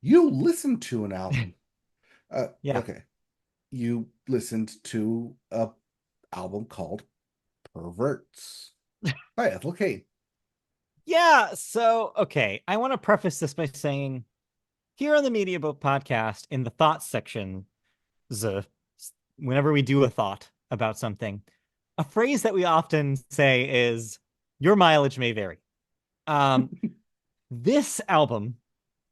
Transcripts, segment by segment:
You listened to an album. Yeah. Okay. You listened to a album called Perverts by Ethel Cain. Yeah. So, okay. I want to preface this by saying here on the Media Boat podcast, in the thoughts section, the, whenever we do a thought about something, a phrase that we often say is, your mileage may vary. Um, this album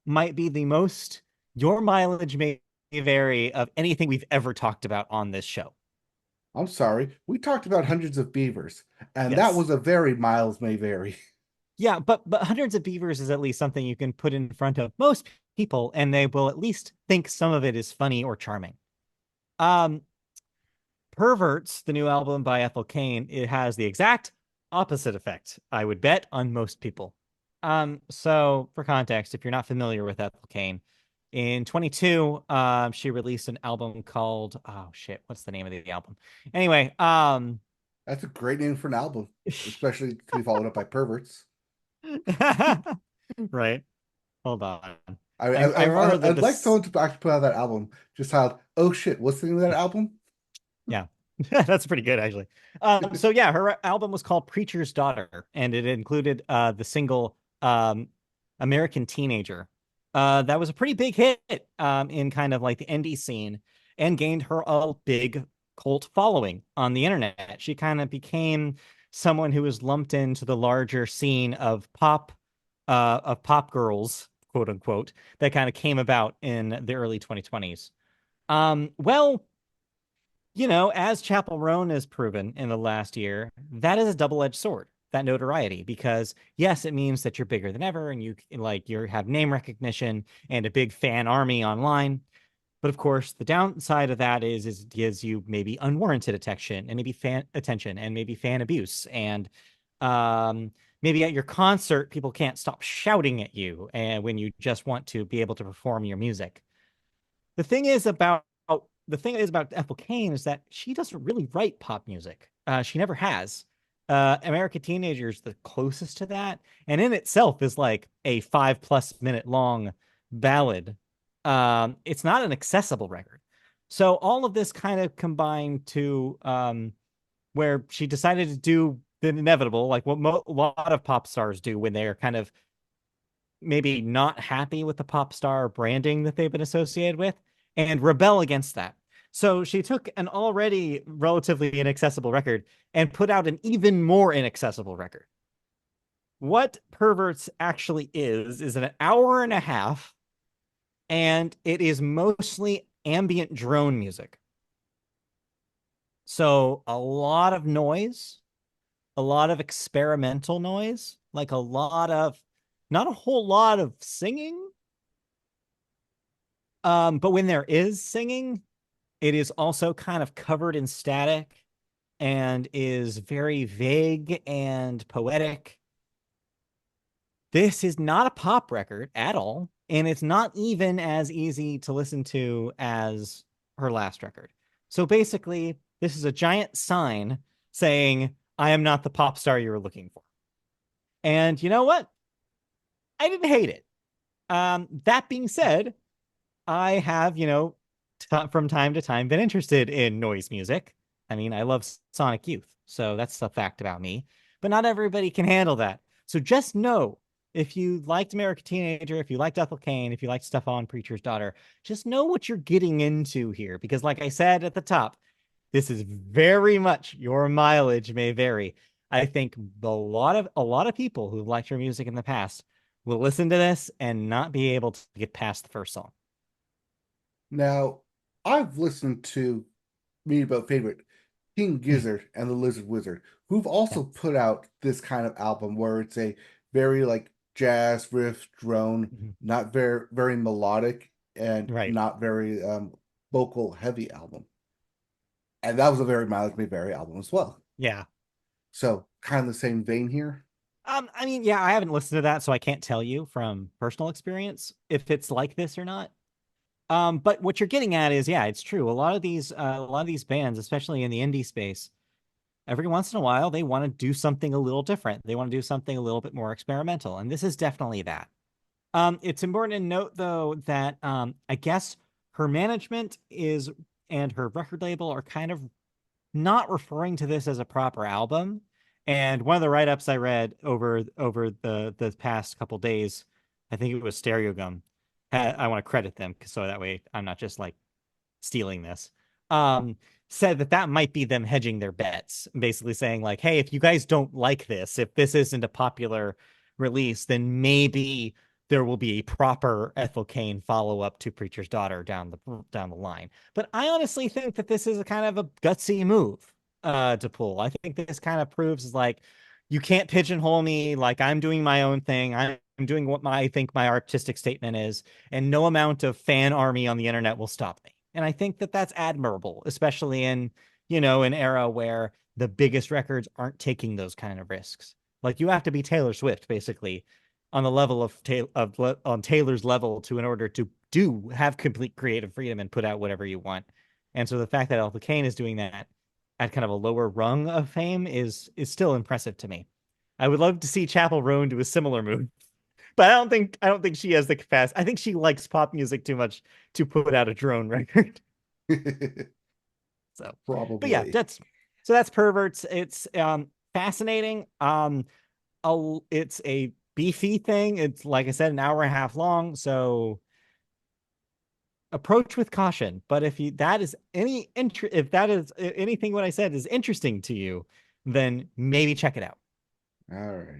might be the most your mileage may vary of anything we've ever talked about on this show. I'm sorry. We talked about hundreds of beavers, and that Yes. was a very miles may vary. Yeah, but hundreds of beavers is at least something you can put in front of most people, and they will at least think some of it is funny or charming. Um, Perverts, the new album by Ethel Cain, it has the exact opposite effect, I would bet, on most people. So for context, if you're not familiar with Ethel Cain, in 22, she released an album called, oh shit, what's the name of the album? Anyway, That's a great name for an album, especially to be followed up by Perverts. right. Hold on. I, I remember I, that I'd like this, someone to actually put out that album. Just how, oh shit, what's the name of that album? yeah, that's pretty good actually. So yeah, her album was called Preacher's Daughter, and it included the single American Teenager. That was a pretty big hit in kind of like the indie scene and gained her a big cult following on the internet. She kind of became someone who was lumped into the larger scene of pop girls, quote unquote, that kind of came about in the early 2020s. Well, as Chapel Roan has proven in the last year, that is a double-edged sword, that notoriety, because yes, it means that you're bigger than ever and you have name recognition and a big fan army online. But of course, the downside of that is it gives you maybe unwarranted attention and maybe fan attention and maybe fan abuse. And maybe at your concert, people can't stop shouting at you and when you just want to be able to perform your music. The thing is about the thing is about Ethel Cain is that she doesn't really write pop music. She never has. American Teenager is the closest to that, and in itself is like a 5+ minute long ballad. It's not an accessible record. So all of this kind of combined to where she decided to do the inevitable, like what a lot of pop stars do when they're kind of maybe not happy with the pop star branding that they've been associated with and rebel against that. So she took an already relatively inaccessible record and put out an even more inaccessible record. What Perverts actually is an hour and a half, and it is mostly ambient drone music. So a lot of noise, a lot of experimental noise, like a lot of, not a whole lot of singing. But when there is singing, it is also kind of covered in static and is very vague and poetic. This is not a pop record at all, and it's not even as easy to listen to as her last record. So basically, this is a giant sign saying, I am not the pop star you were looking for. And you know what? I didn't hate it. That being said, I have, from time to time been interested in noise music. I mean, I love Sonic Youth, so that's a fact about me. But not everybody can handle that. So just know if you liked American Teenager, if you liked Ethel Cain, if you liked stuff on Preacher's Daughter, just know what you're getting into here. Because, like I said at the top, this is very much your mileage may vary. I think a lot of people who've liked your music in the past will listen to this and not be able to get past the first song. Now, I've listened to me about favorite King Gizzard and the Lizard Wizard, who've also Yes. put out this kind of album where it's a very like jazz riff drone, Mhm. not very melodic and Right. not very vocal heavy album. And that was a very Miles May Vary album as well. Yeah. So kind of the same vein here. I mean, yeah, I haven't listened to that, so I can't tell you from personal experience if it's like this or not. But what you're getting at is, yeah, it's true. A lot of these bands, especially in the indie space, every once in a while they want to do something a little different. They want to do something a little bit more experimental, and this is definitely that. It's important to note though that I guess her management is and her record label are kind of not referring to this as a proper album. And one of the write-ups I read over the past couple days, I think it was Stereo Gum. I want to credit them so that way I'm not just like stealing this. Um, Said that that might be them hedging their bets, basically saying like, hey, if you guys don't like this, if this isn't a popular release, then maybe there will be a proper Ethel Cain follow up to Preacher's Daughter down the line. But I honestly think that this is a kind of a gutsy move to pull. I think this kind of proves like you can't pigeonhole me. Like I'm doing my own thing. I'm doing what I think my artistic statement is, and no amount of fan army on the internet will stop me. And I think that that's admirable, especially in an era where the biggest records aren't taking those kind of risks. Like you have to be Taylor Swift basically on the level on Taylor's level to in order to do have complete creative freedom and put out whatever you want. And so the fact that Ethel Cain is doing that at kind of a lower rung of fame is still impressive to me. I would love to see Chapel Roan do a similar move, but I don't think she has the capacity. I think she likes pop music too much to put out a drone record. So, but yeah, Probably. that's Perverts. It's fascinating. It's a beefy thing. It's like I said, an hour and a half long. So approach with caution. But if that is anything what I said is interesting to you, then maybe check it out. All right.